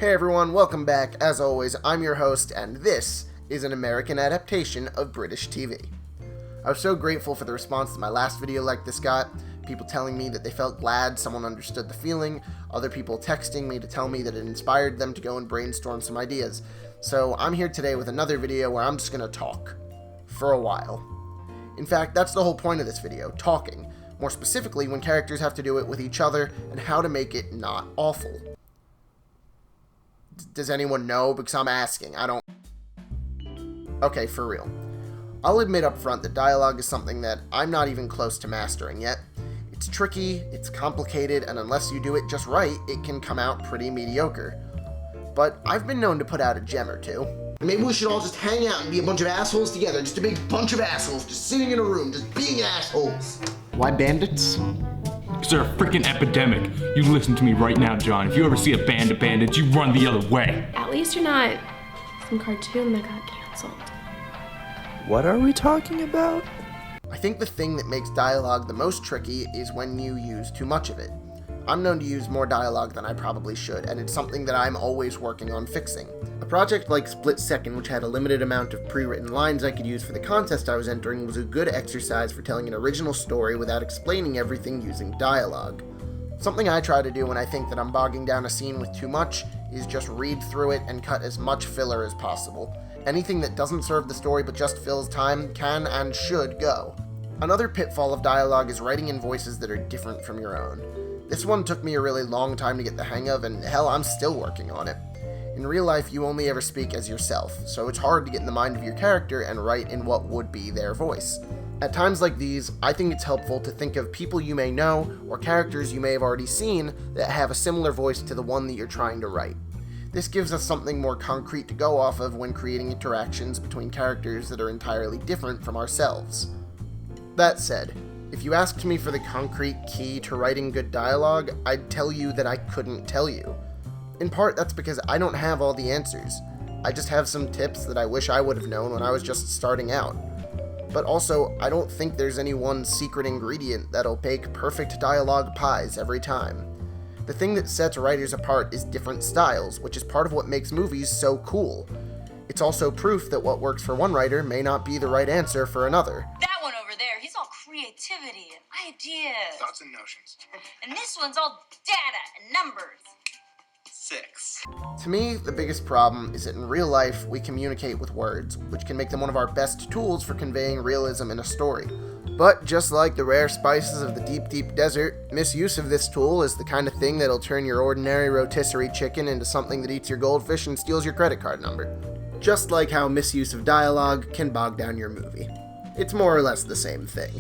Hey everyone, welcome back. As always, I'm your host, and this is an American adaptation of British TV. I was so grateful for the response that my last video like this got. People telling me that they felt glad someone understood the feeling, other people texting me to tell me that it inspired them to go and brainstorm some ideas. So I'm here today with another video where I'm just gonna talk. For a while. In fact, that's the whole point of this video, talking. More specifically, when characters have to do it with each other, and how to make it not awful. Does anyone know? Because I'm asking. I don't... Okay, for real. I'll admit up front that dialogue is something that I'm not even close to mastering yet. It's tricky, it's complicated, and unless you do it just right, it can come out pretty mediocre. But I've been known to put out a gem or two. Maybe we should all just hang out and be a bunch of assholes together. Just a big bunch of assholes just sitting in a room, just being assholes. Why bandits? Because they're a freaking epidemic. You listen to me right now, John. If you ever see a band of bandits, you run the other way. At least you're not some cartoon that got canceled. What are we talking about? I think the thing that makes dialogue the most tricky is when you use too much of it. I'm known to use more dialogue than I probably should, and it's something that I'm always working on fixing. A project like Split Second, which had a limited amount of pre-written lines I could use for the contest I was entering, was a good exercise for telling an original story without explaining everything using dialogue. Something I try to do when I think that I'm bogging down a scene with too much is just read through it and cut as much filler as possible. Anything that doesn't serve the story but just fills time can and should go. Another pitfall of dialogue is writing in voices that are different from your own. This one took me a really long time to get the hang of, and hell, I'm still working on it. In real life, you only ever speak as yourself, so it's hard to get in the mind of your character and write in what would be their voice. At times like these, I think it's helpful to think of people you may know, or characters you may have already seen, that have a similar voice to the one that you're trying to write. This gives us something more concrete to go off of when creating interactions between characters that are entirely different from ourselves. That said, if you asked me for the concrete key to writing good dialogue, I'd tell you that I couldn't tell you. In part, that's because I don't have all the answers. I just have some tips that I wish I would have known when I was just starting out. But also, I don't think there's any one secret ingredient that'll bake perfect dialogue pies every time. The thing that sets writers apart is different styles, which is part of what makes movies so cool. It's also proof that what works for one writer may not be the right answer for another. He's all creativity and ideas. Thoughts and notions. And this one's all data and numbers. 6. To me, the biggest problem is that in real life, we communicate with words, which can make them one of our best tools for conveying realism in a story. But just like the rare spices of the deep, deep desert, misuse of this tool is the kind of thing that'll turn your ordinary rotisserie chicken into something that eats your goldfish and steals your credit card number. Just like how misuse of dialogue can bog down your movie. It's more or less the same thing.